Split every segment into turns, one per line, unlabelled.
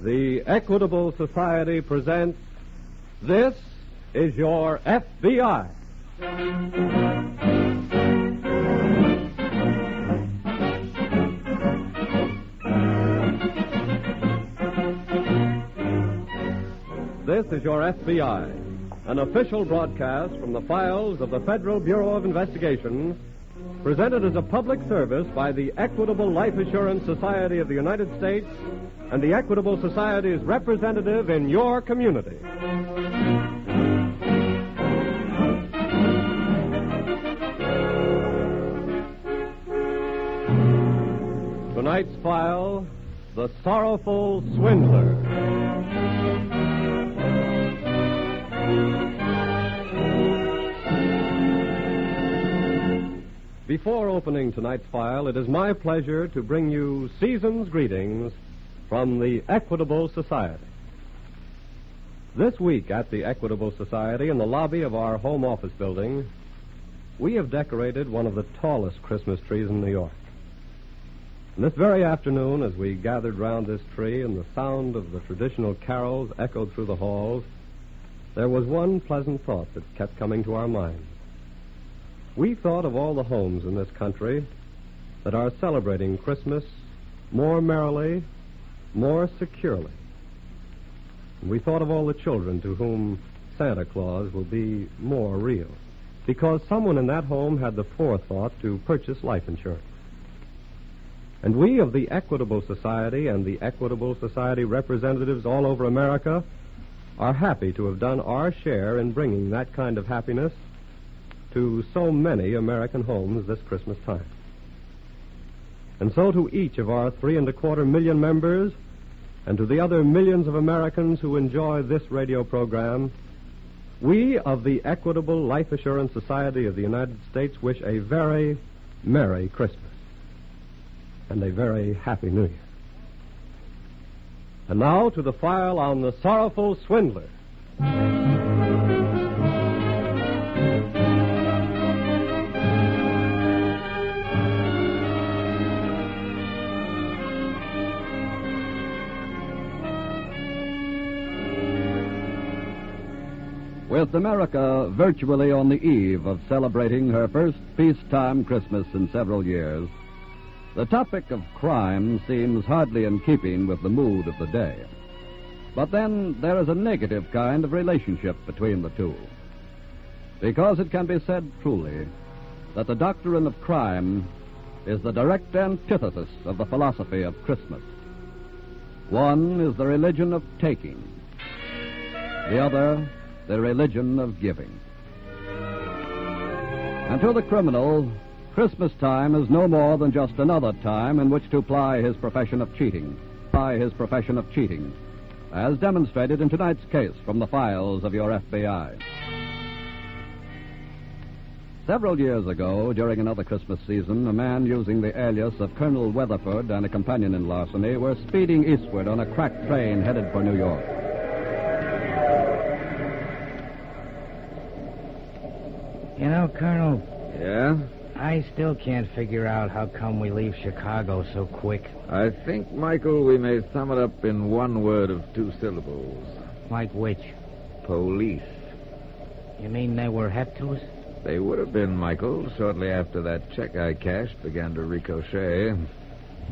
The Equitable Society presents This Is Your FBI. This is Your FBI, an official broadcast from the files of the Federal Bureau of Investigation, presented as a public service by the Equitable Life Assurance Society of the United States and the Equitable Society's representative in your community. Tonight's file, The Sorrowful Swindler. Before opening tonight's file, it is my pleasure to bring you season's greetings from the Equitable Society. This week at the Equitable Society, in the lobby of our home office building, we have decorated one of the tallest Christmas trees in New York. And this very afternoon, as we gathered round this tree and the sound of the traditional carols echoed through the halls, there was one pleasant thought that kept coming to our minds. We thought of all the homes in this country that are celebrating Christmas more merrily, more securely. And we thought of all the children to whom Santa Claus will be more real, because someone in that home had the forethought to purchase life insurance. And we of the Equitable Society and the Equitable Society representatives all over America are happy to have done our share in bringing that kind of happiness to so many American homes this Christmas time. And so to each of our 3.25 million members and to the other millions of Americans who enjoy this radio program, we of the Equitable Life Assurance Society of the United States wish a very Merry Christmas and a very Happy New Year. And now to the file on the Sorrowful Swindler.
With America virtually on the eve of celebrating her first peacetime Christmas in several years, the topic of crime seems hardly in keeping with the mood of the day. But then there is a negative kind of relationship between the two, because it can be said truly that the doctrine of crime is the direct antithesis of the philosophy of Christmas. One is the religion of taking, the other the religion of giving. And to the criminal, Christmas time is no more than just another time in which to ply his profession of cheating, as demonstrated in tonight's case from the files of your FBI. Several years ago, during another Christmas season, a man using the alias of Colonel Weatherford and a companion in larceny were speeding eastward on a crack train headed for New York.
You know, Colonel...
Yeah?
I still can't figure out how come we leave Chicago so quick.
I think, Michael, we may sum it up in one word of 2 syllables.
Like which?
Police.
You mean they were hep to us?
They would have been, Michael, shortly after that check I cashed began to ricochet.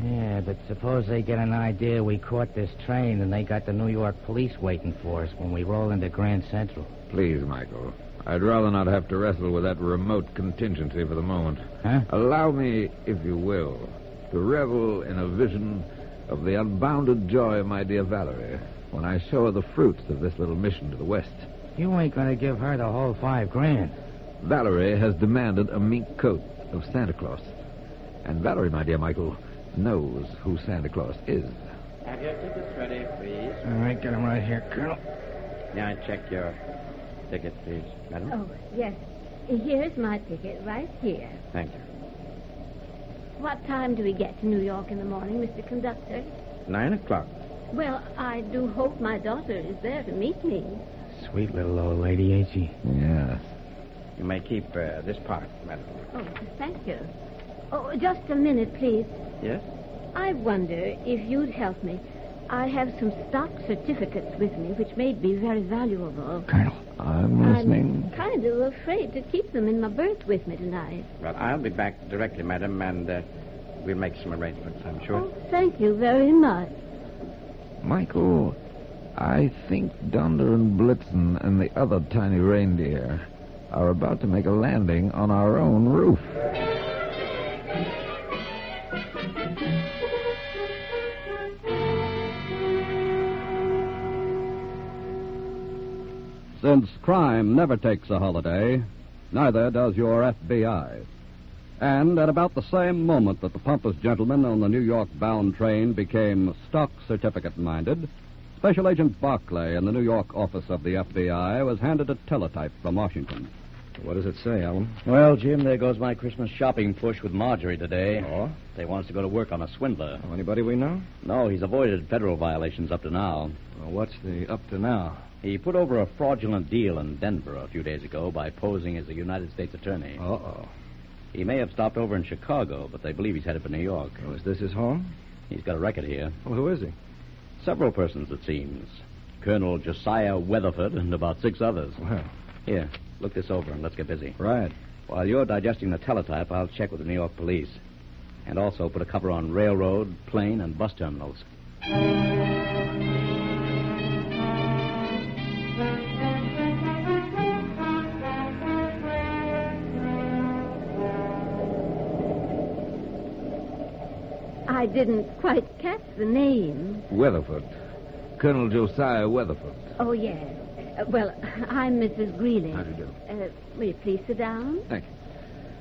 Yeah, but suppose they get an idea we caught this train and they got the New York police waiting for us when we roll into Grand Central.
Please, Michael. I'd rather not have to wrestle with that remote contingency for the moment.
Huh?
Allow me, if you will, to revel in a vision of the unbounded joy of my dear Valerie when I show her the fruits of this little mission to the west.
You ain't gonna give her the whole $5,000.
Valerie has demanded a mink coat of Santa Claus. And Valerie, my dear Michael, knows who Santa Claus is.
Have your tickets ready, please.
All right, get them right here, Colonel.
Now check your ticket, please, madam.
Oh, yes. Here's my ticket right here.
Thank you.
What time do we get to New York in the morning, Mr. Conductor?
9 o'clock.
Well, I do hope my daughter is there to meet me.
Sweet little old lady, ain't she?
Yes.
You may keep this part, madam.
Oh, thank you. Oh, just a minute, please.
Yes?
I wonder if you'd help me. I have some stock certificates with me, which may be very valuable.
Colonel, I'm listening.
I'm kind of afraid to keep them in my berth with me tonight.
Well, I'll be back directly, madam, and we'll make some arrangements, I'm sure.
Oh, thank you very much.
Michael, I think Donder and Blitzen and the other tiny reindeer are about to make a landing on our own roof.
Since crime never takes a holiday, neither does your FBI. And at about the same moment that the pompous gentleman on the New York-bound train became stock certificate-minded, Special Agent Barclay in the New York office of the FBI was handed a teletype from Washington.
What does it say, Alan?
Well, Jim, there goes my Christmas shopping push with Marjorie today.
Oh?
They want us to go to work on a swindler.
Oh, anybody we know?
No, he's avoided federal violations up to now.
Well, what's the up to now?
He put over a fraudulent deal in Denver a few days ago by posing as a United States attorney.
Uh-oh.
He may have stopped over in Chicago, but they believe he's headed for New York.
Oh, is this his home?
He's got a record here.
Well, who is he?
Several persons, it seems. Colonel Josiah Weatherford and about 6 others.
Well,
Here, look this over and let's get busy.
right.
While you're digesting the teletype, I'll check with the New York police. And also put a cover on railroad, plane, and bus terminals.
I didn't quite catch the name.
Weatherford. Colonel Josiah Weatherford.
Oh, yes. Well, I'm Mrs. Greeley.
How do you do?
Will you please sit down?
Thank you.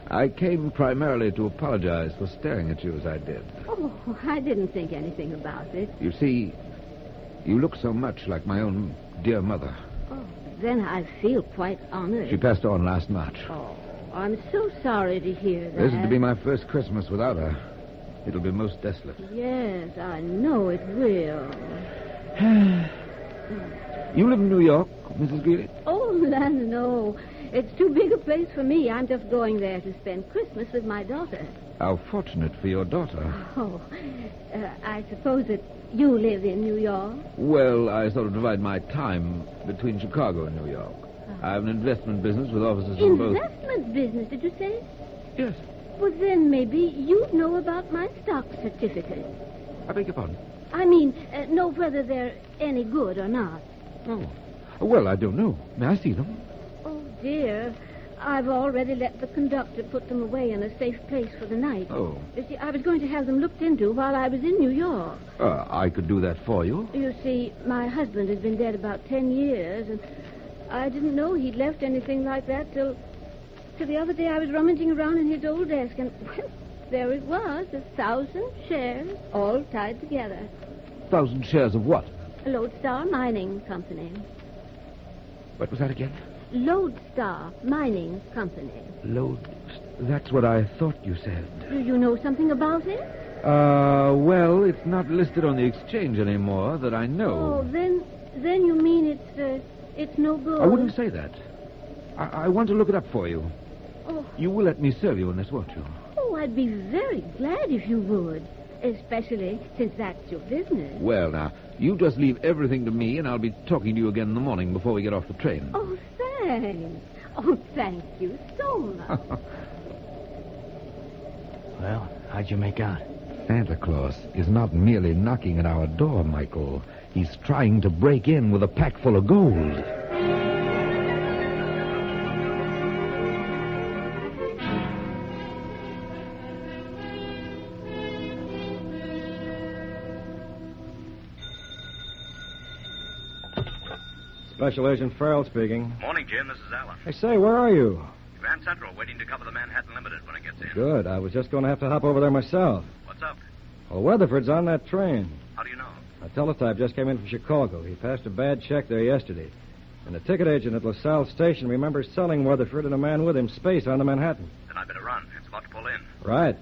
I came primarily to apologize for staring at you as I did.
Oh, I didn't think anything about it.
You see, you look so much like my own dear mother.
Oh, then I feel quite honored.
She passed on last March.
Oh, I'm so sorry to hear that.
This is to be my first Christmas without her. It'll be most desolate.
Yes, I know it will.
You live in New York, Mrs. Greeley?
Oh, no. It's too big a place for me. I'm just going there to spend Christmas with my daughter.
How fortunate for your daughter.
Oh, I suppose that you live in New York?
Well, I sort of divide my time between Chicago and New York. I have an investment business with offices in both.
Investment business, did you say?
Yes.
Well, then maybe you'd know about my stock certificates.
I beg your pardon?
I mean, know whether they're any good or not.
Oh. Well, I don't know. May I see them?
Oh, dear. I've already let the conductor put them away in a safe place for the night.
Oh.
You see, I was going to have them looked into while I was in New York.
I could do that for you.
You see, my husband has been dead about 10 years, and I didn't know he'd left anything like that till the other day. I was rummaging around in his old desk, and well, there it was, 1,000 shares, all tied together.
1,000 shares of what?
Lodestar Mining Company.
What was that again?
Lodestar Mining Company.
That's what I thought you said.
Do you know something about it?
Well, it's not listed on the exchange anymore that I know.
Oh, then you mean it's no good?
I wouldn't say that. I want to look it up for you.
Oh.
You will let me serve you in this, won't you?
Oh, I'd be very glad if you would. Especially since that's your business.
Well, now, you just leave everything to me, and I'll be talking to you again in the morning before we get off the train.
Oh, thanks. Oh, thank you so much.
Well, how'd you make out?
Santa Claus is not merely knocking at our door, Michael. He's trying to break in with a pack full of gold.
Special Agent Farrell speaking.
Morning, Jim. This is Alan.
Hey, say, where are you?
Grand Central, waiting to cover the Manhattan Limited when it gets in.
Good. I was just going to have to hop over there myself.
What's up?
Well, Weatherford's on that train.
How do you know?
A teletype just came in from Chicago. He passed a bad check there yesterday. And the ticket agent at LaSalle Station remembers selling Weatherford and a man with him space on the Manhattan.
Then I better run. It's about to pull in.
Right.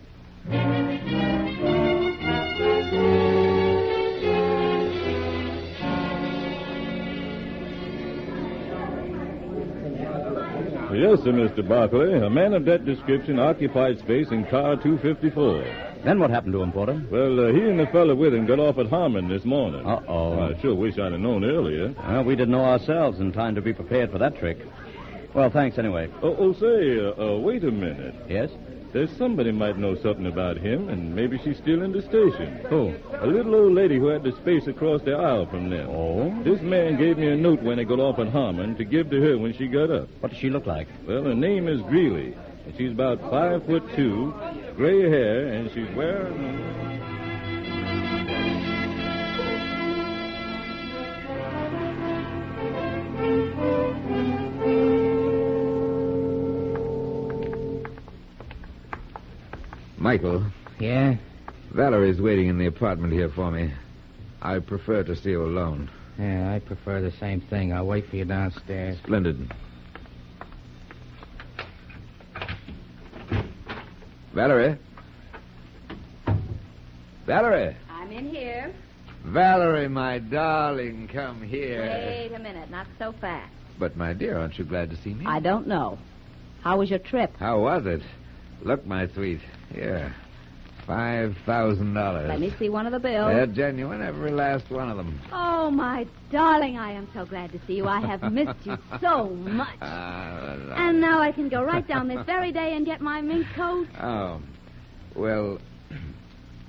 Yes, sir, Mr. Barclay. A man of that description occupied space in car 254.
Then what happened to him, Porter?
Well, he and the fella with him got off at Harmon this morning.
Uh-oh.
I sure wish I'd have known earlier.
Well, we didn't know ourselves in time to be prepared for that trick. Well, thanks anyway.
Say, wait a minute.
Yes?
There's somebody might know something about him, and maybe she's still in the station.
Who?
A little old lady who had the space across the aisle from them.
Oh?
This man gave me a note when they got off at Harmon to give to her when she got up.
What does she look like?
Well, her name is Greeley, and she's about 5'2", gray hair, and she's wearing...
Michael,
Yeah?
Valerie's waiting in the apartment here for me. I prefer to see you alone.
Yeah, I prefer the same thing. I'll wait for you downstairs.
Splendid. Valerie? Valerie?
I'm in here.
Valerie, my darling, come here.
Wait a minute, not so fast.
But, my dear, aren't you glad to see me?
I don't know. How was your trip?
How was it? Look, my sweet. Here. $5,000.
Let me see one of the bills.
They're genuine, every last one of them.
Oh, my darling, I am so glad to see you. I have missed you so much. And now I can go right down this very day and get my mink coat.
Oh. Well,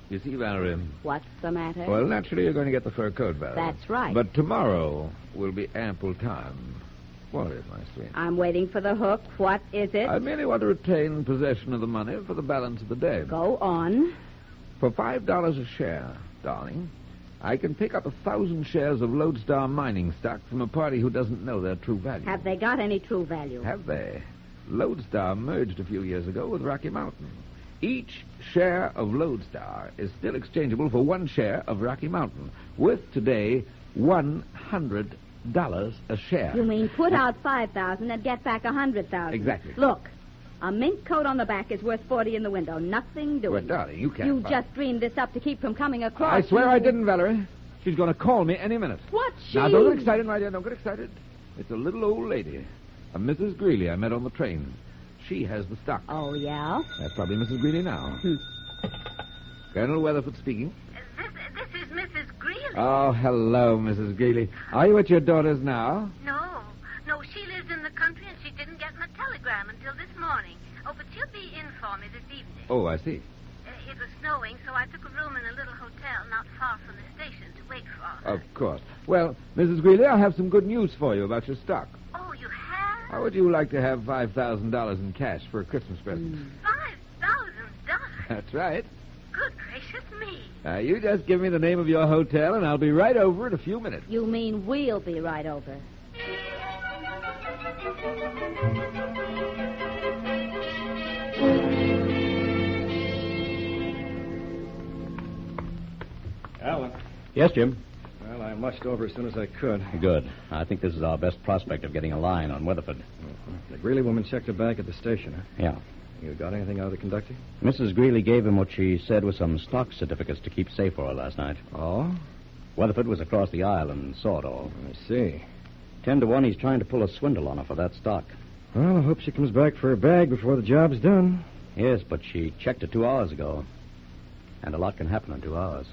you see, Valerie...
What's the matter?
Well, naturally, you're going to get the fur coat, Valerie.
That's right.
But tomorrow will be ample time. What is, my sweet?
I'm waiting for the hook. What is it?
I merely want to retain possession of the money for the balance of the day.
Go on.
For $5 a share, darling, I can pick up 1,000 shares of Lodestar mining stock from a party who doesn't know their true value.
Have they got any true value?
Have they? Lodestar merged a few years ago with Rocky Mountain. Each share of Lodestar is still exchangeable for 1 share of Rocky Mountain, worth today $100 a share.
You mean put out 5,000 and get back 100,000?
Exactly.
Look, a mink coat on the back is worth 40 in the window. Nothing doing.
Well, darling, you can't.
You just dreamed this up to keep from coming across.
I swear I didn't, Valerie. She's going to call me any minute.
What's she?
Now, don't get excited, my dear. Don't get excited. It's a little old lady, a Mrs. Greeley I met on the train. She has the stock.
Oh, yeah?
That's probably Mrs. Greeley now. Colonel Weatherford speaking.
This is Mrs. Greeley.
Oh, hello, Mrs. Greeley. Are you at your daughter's now?
No, she lives in the country and she didn't get my telegram until this morning. Oh, but she'll be in for me this evening.
Oh, I see.
It was snowing, so I took a room in a little hotel not far from the station to wait for her.
Of course. Well, Mrs. Greeley, I have some good news for you about your stock.
Oh, you have?
How would you like to have $5,000 in cash for a Christmas present?
$5,000?
That's right.
Good gracious me.
You just give me the name of your hotel, and I'll be right over in a few minutes.
You mean we'll be right over?
Alan.
Yes, Jim?
Well, I mushed over as soon as I could.
Good. I think this is our best prospect of getting a line on Weatherford.
The Greeley woman checked her bag at the station, huh?
Yeah.
You got anything out of the conductor?
Mrs. Greeley gave him what she said was some stock certificates to keep safe for her last night.
Oh?
Weatherford was across the aisle and saw it all.
I see.
10 to 1, he's trying to pull a swindle on her for that stock.
Well, I hope she comes back for her bag before the job's done.
Yes, but she checked it 2 hours ago. And a lot can happen in 2 hours.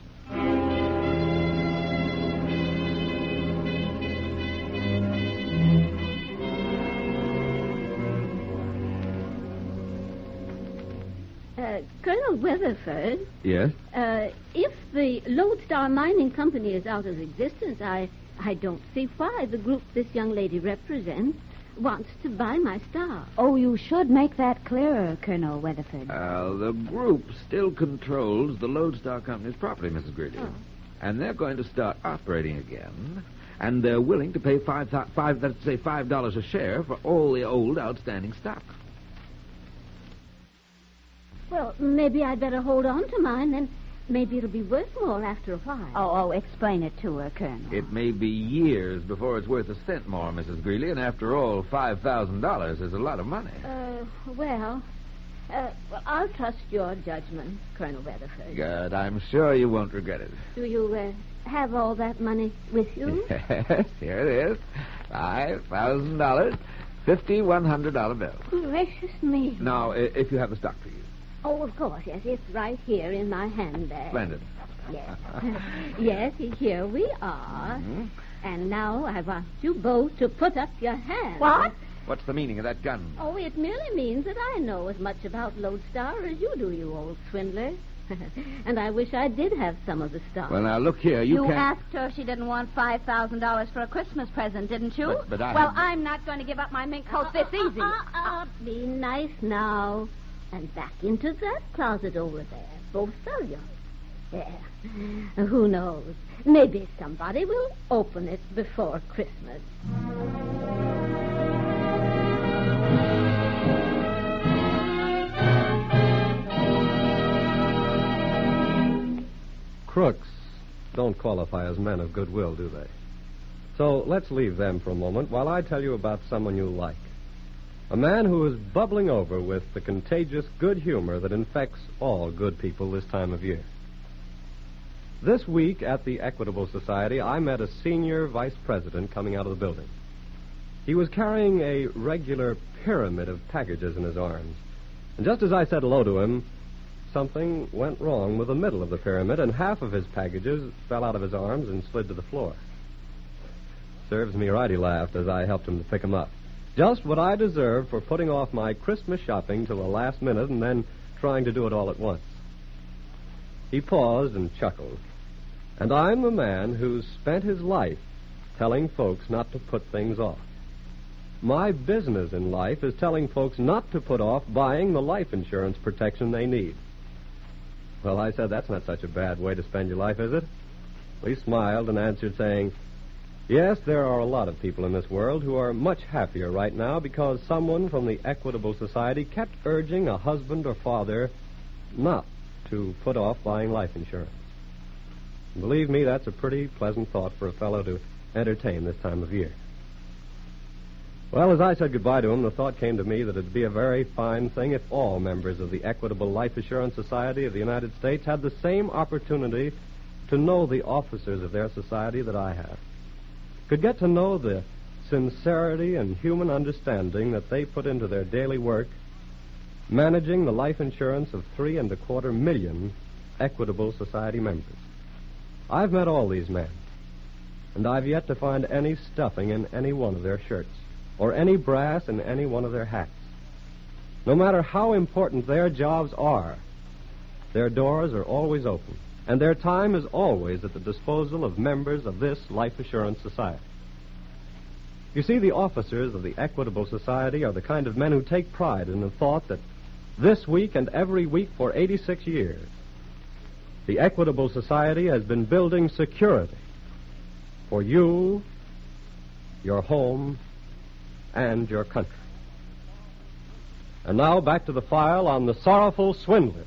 Colonel Weatherford,
Yes?
if the Lodestar Mining Company is out of existence, I don't see why the group this young lady represents wants to buy my stock.
Oh, you should make that clearer, Colonel Weatherford.
The group still controls the Lodestar Company's property, Mrs. Greeley.
Oh.
And they're going to start operating again. And they're willing to pay $5 a share for all the old outstanding stock.
Well, maybe I'd better hold on to mine, then maybe it'll be worth more after a while.
Oh, explain it to her, Colonel.
It may be years before it's worth a cent more, Mrs. Greeley, and after all, $5,000 is a lot of money.
Well, I'll trust your judgment, Colonel Weatherford.
Good. I'm sure you won't regret it.
Do you, have all that money with you?
Yes, here it is. $5,000, $5,100 bill.
Gracious me.
Now, if you have the stock, please.
Oh, of course, yes. It's right here in my handbag.
Splendid.
Yes. Yes, here we are.
Mm-hmm.
And now I want you both to put up your hands.
What?
What's the meaning of that gun?
Oh, it merely means that I know as much about Lodestar as you do, you old swindler. And I wish I did have some of the stuff.
Well, now, look here. You can't...
asked her if she didn't want $5,000 for a Christmas present, didn't you?
But I
Well,
haven't-
I'm not going to give up my mink coat this easy.
Be nice now. And back into that closet over there. Both of you. Yeah. Who knows? Maybe somebody will open it before Christmas.
Crooks don't qualify as men of goodwill, do they? So let's leave them for a moment while I tell you about someone you like. A man who is bubbling over with the contagious good humor that infects all good people this time of year. This week at the Equitable Society, I met a senior vice president coming out of the building. He was carrying a regular pyramid of packages in his arms. And just as I said hello to him, something went wrong with the middle of the pyramid, and half of his packages fell out of his arms and slid to the floor. Serves me right, he laughed as I helped him to pick them up. Just what I deserved for putting off my Christmas shopping till the last minute and then trying to do it all at once. He paused and chuckled. And I'm the man who's spent his life telling folks not to put things off. My business in life is telling folks not to put off buying the life insurance protection they need. Well, I said, that's not such a bad way to spend your life, is it? He smiled and answered, saying, yes, there are a lot of people in this world who are much happier right now because someone from the Equitable Society kept urging a husband or father not to put off buying life insurance. And believe me, that's a pretty pleasant thought for a fellow to entertain this time of year. Well, as I said goodbye to him, the thought came to me that it'd be a very fine thing if all members of the Equitable Life Assurance Society of the United States had the same opportunity to know the officers of their society that I have. Could get to know the sincerity and human understanding that they put into their daily work, managing the life insurance of 3.25 million Equitable Society members. I've met all these men, and I've yet to find any stuffing in any one of their shirts, or any brass in any one of their hats. No matter how important their jobs are, their doors are always open, and their time is always at the disposal of members of this Life Assurance Society. You see, the officers of the Equitable Society are the kind of men who take pride in the thought that this week and every week for 86 years, the Equitable Society has been building security for you, your home, and your country. And now back to the file on the Sorrowful Swindler.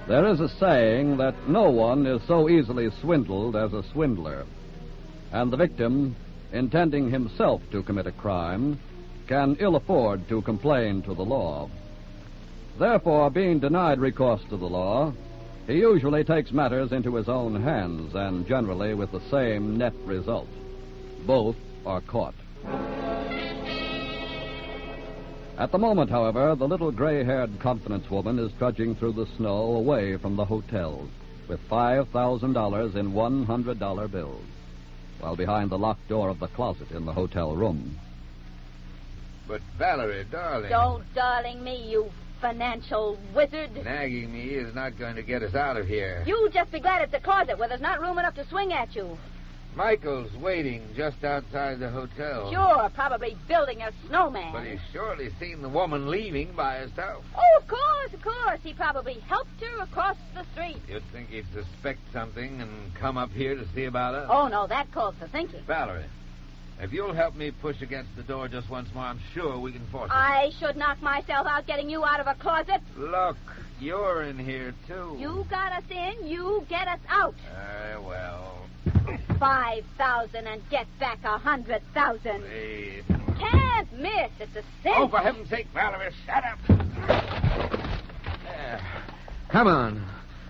There is a saying that no one is so easily swindled as a swindler, and the victim, intending himself to commit a crime, can ill afford to complain to the law. Therefore, being denied recourse to the law, he usually takes matters into his own hands, and generally with the same net result. Both are caught. At the moment, however, the little gray-haired confidence woman is trudging through the snow away from the hotel with $5,000 in $100 bills, while behind the locked door of the closet in the hotel room.
But, Valerie, darling...
Don't darling me, you financial wizard.
Nagging me is not going to get us out of here.
You just be glad it's a closet where there's not room enough to swing at you.
Michael's waiting just outside the hotel.
Sure, probably building a snowman.
But he's surely seen the woman leaving by herself.
Oh, of course. He probably helped her across the street.
You'd think he'd suspect something and come up here to see about us.
Oh, no, that calls for thinking.
Valerie, if you'll help me push against the door just once more, I'm sure we can force it.
I should knock myself out getting you out of a closet.
Look, you're in here, too.
You got us in, you get us out.
Well...
5,000 and get back 100,000.
Please.
Can't miss. It's a sin.
Oh, for heaven's sake, Valerie, shut up. There. Come on.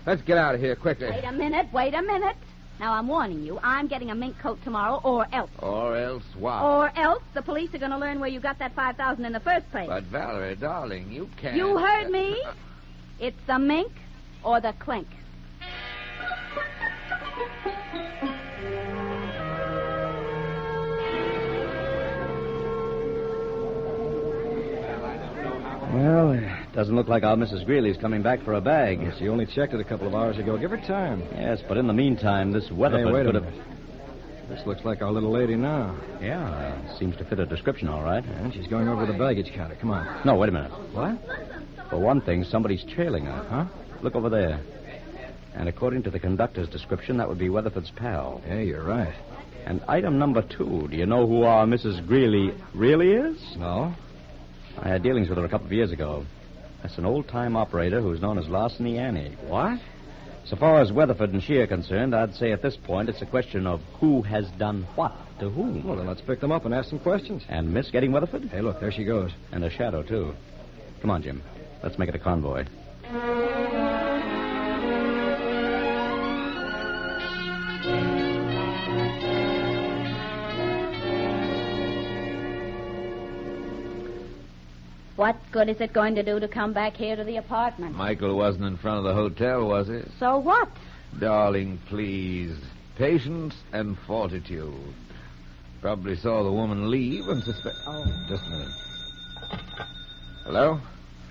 Let's get out of here quickly.
Wait a minute. Now, I'm warning you. I'm getting a mink coat tomorrow, or else.
Or else what?
Or else the police are going to learn where you got that $5,000 in the first place.
But, Valerie, darling, you can't...
You heard me? It's the mink or the clink.
Well, it doesn't look like our Mrs. Greeley's coming back for a bag.
Yes, she only checked it a couple of hours ago. Give her time.
Yes, but in the meantime, this Weatherford
Hey, wait a
could have...
minute. This looks like our little lady now.
Yeah, seems to fit her description all right.
And she's going over the baggage counter. Come on.
No, wait a minute.
What?
For one thing, somebody's trailing her.
Huh?
Look over there. And according to the conductor's description, that would be Weatherford's pal.
Yeah, you're right.
And item number 2, do you know who our Mrs. Greeley really is?
No?
I had dealings with her a couple of years ago. That's an old-time operator who's known as Larceny Annie.
What?
So far as Weatherford and she are concerned, I'd say at this point it's a question of who has done what to whom.
Well, then let's pick them up and ask some questions.
And Miss getting Weatherford?
Hey, look, there she goes.
And a shadow, too. Come on, Jim. Let's make it a convoy.
What good is it going to do to come back here to the apartment?
Michael wasn't in front of the hotel, was he?
So what?
Darling, please. Patience and fortitude. Probably saw the woman leave and suspect...
Oh.
Just a minute. Hello?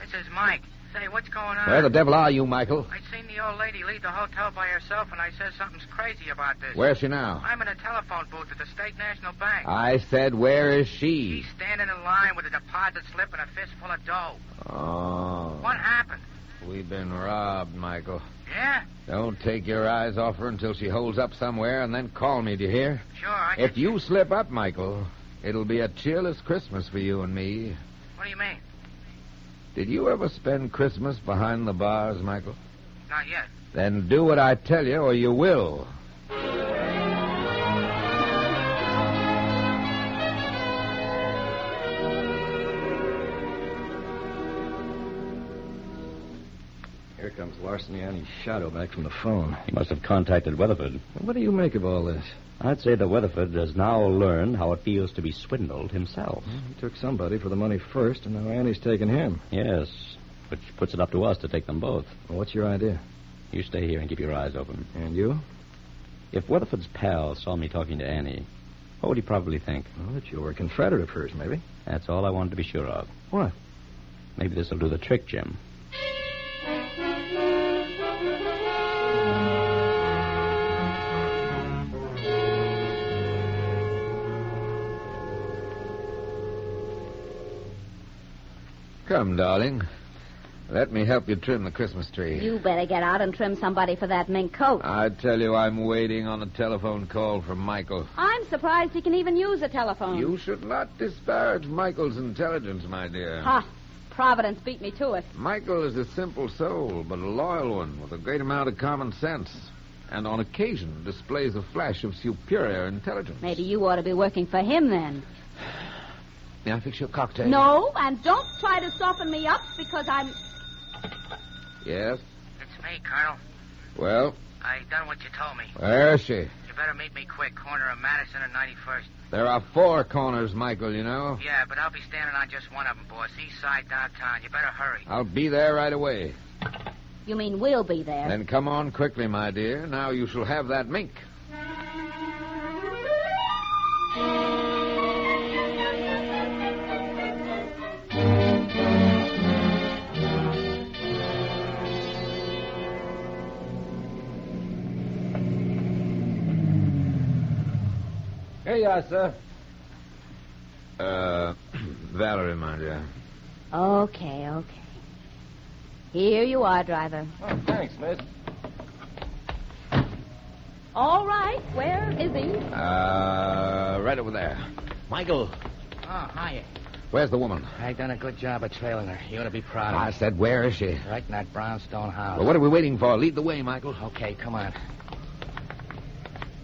This is Mike. Say, what's going on?
Where the devil are you, Michael?
I seen the old lady leave the hotel by herself, and I said something's crazy about this.
Where's she now?
I'm in a telephone booth at the State National Bank.
I said, where is she?
She's standing in line with a deposit slip and a fistful of dough.
Oh.
What happened?
We've been robbed, Michael.
Yeah?
Don't take your eyes off her until she holds up somewhere, and then call me, do you hear?
Sure,
If you slip up, Michael, it'll be a cheerless Christmas for you and me.
What do you mean?
Did you ever spend Christmas behind the bars, Michael?
Not yet.
Then do what I tell you, or you will.
Here comes Larceny Annie's shadow back from the phone.
He must have contacted Weatherford.
What do you make of all this?
I'd say that Weatherford has now learned how it feels to be swindled himself.
Well, he took somebody for the money first, and now Annie's taking him.
Yes, which puts it up to us to take them both.
Well, what's your idea?
You stay here and keep your eyes open.
And you?
If Weatherford's pal saw me talking to Annie, what would he probably think?
Well, that you were a confederate of hers, maybe.
That's all I wanted to be sure of.
What?
Maybe this'll do the trick, Jim.
Come, darling. Let me help you trim the Christmas tree.
You better get out and trim somebody for that mink coat.
I tell you, I'm waiting on a telephone call from Michael.
I'm surprised he can even use a telephone.
You should not disparage Michael's intelligence, my dear.
Ha! Providence beat me to it.
Michael is a simple soul, but a loyal one with a great amount of common sense. And on occasion displays a flash of superior intelligence.
Maybe you ought to be working for him then.
May I fix your cocktail?
No, and don't try to soften me up because I'm...
Yes?
It's me, Colonel.
Well?
I done what you told me.
Where is she?
You better meet me quick, corner of Madison and 91st.
There are 4 corners, Michael, you know.
Yeah, but I'll be standing on just one of them, boss. East side downtown. You better hurry.
I'll be there right away.
You mean we'll be there?
Then come on quickly, my dear. Now you shall have that mink.
Here you are, sir.
Valerie, my dear.
Okay. Here you are, driver.
Oh, thanks, miss.
All right. Where is he?
Right over there. Michael,
Oh, hiya.
where's the woman?
I done a good job of trailing her. You ought to be proud of me.
I said, where is she?
Right in that brownstone house.
Well, what are we waiting for? Lead the way, Michael.
Okay, come on.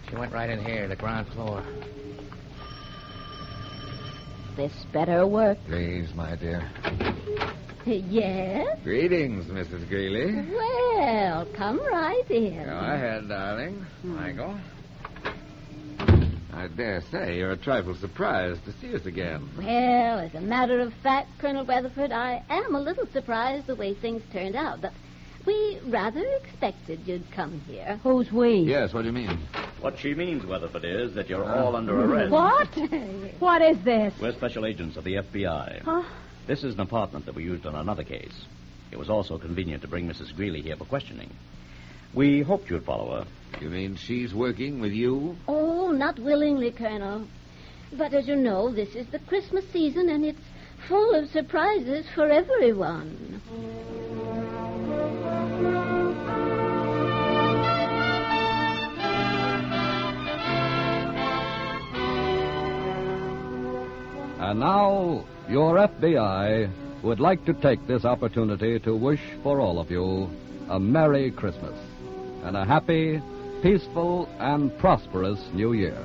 She went right in here, the ground floor.
This better work.
Please, my dear.
Yes?
Greetings, Mrs. Greeley.
Well, come right in.
Go ahead, darling. Michael. I dare say you're a trifle surprised to see us again.
Well, as a matter of fact, Colonel Weatherford, I am a little surprised the way things turned out, but we rather expected you'd come here.
Who's we?
Yes, what do you mean?
What she means, Weatherford, is that you're all under arrest.
What? What is this?
We're special agents of the FBI.
Huh?
This is an apartment that we used on another case. It was also convenient to bring Mrs. Greeley here for questioning. We hoped you'd follow her.
You mean she's working with you?
Oh, not willingly, Colonel. But as you know, this is the Christmas season, and it's full of surprises for everyone.
And now, your FBI would like to take this opportunity to wish for all of you a Merry Christmas and a happy, peaceful, and prosperous New Year.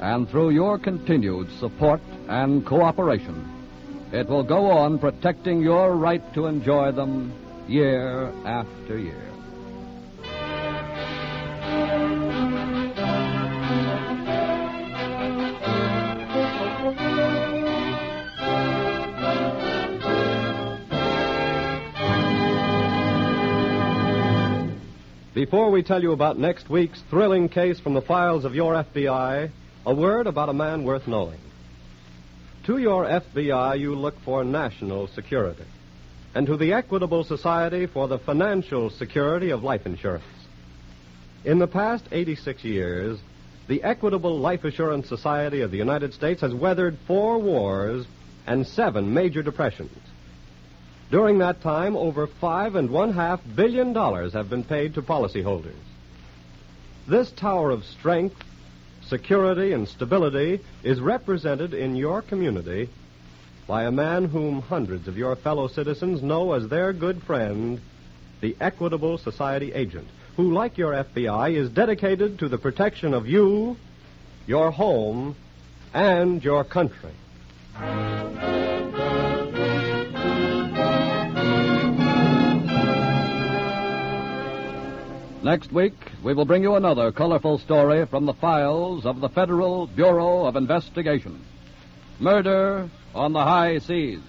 And through your continued support and cooperation, it will go on protecting your right to enjoy them year after year.
Before we tell you about next week's thrilling case from the files of your FBI, a word about a man worth knowing. To your FBI, you look for national security, and to the Equitable Society for the financial security of life insurance. In the past 86 years, the Equitable Life Assurance Society of the United States has weathered 4 wars and 7 major depressions. During that time, over $5.5 billion have been paid to policyholders. This tower of strength, security, and stability is represented in your community by a man whom hundreds of your fellow citizens know as their good friend, the Equitable Society agent, who, like your FBI, is dedicated to the protection of you, your home, and your country.
Next week, we will bring you another colorful story from the files of the Federal Bureau of Investigation. Murder on the High Seas.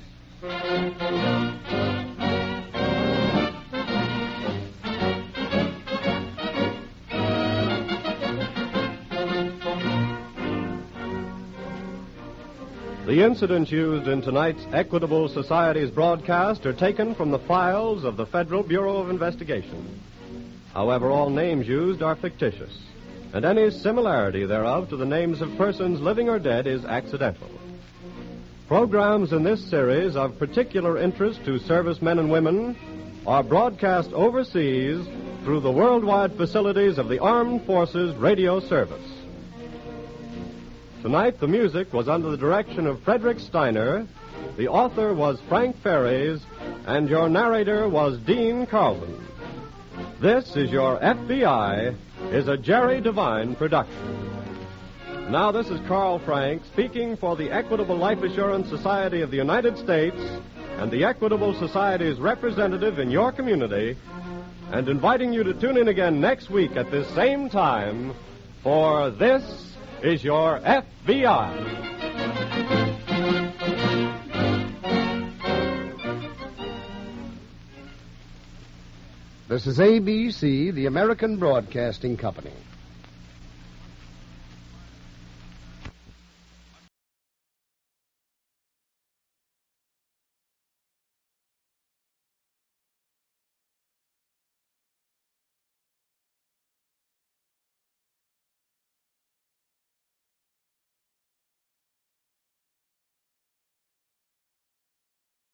The incidents used in tonight's Equitable Society's broadcast are taken from the files of the Federal Bureau of Investigation. However, all names used are fictitious, and any similarity thereof to the names of persons living or dead is accidental. Programs in this series of particular interest to servicemen and women are broadcast overseas through the worldwide facilities of the Armed Forces Radio Service. Tonight, the music was under the direction of Frederick Steiner, the author was Frank Ferries, and your narrator was Dean Carlton. This is Your FBI is a Jerry Devine production. Now, this is Carl Frank speaking for the Equitable Life Assurance Society of the United States and the Equitable Society's representative in your community, and inviting you to tune in again next week at this same time for This is Your FBI.
This is ABC, the American Broadcasting Company.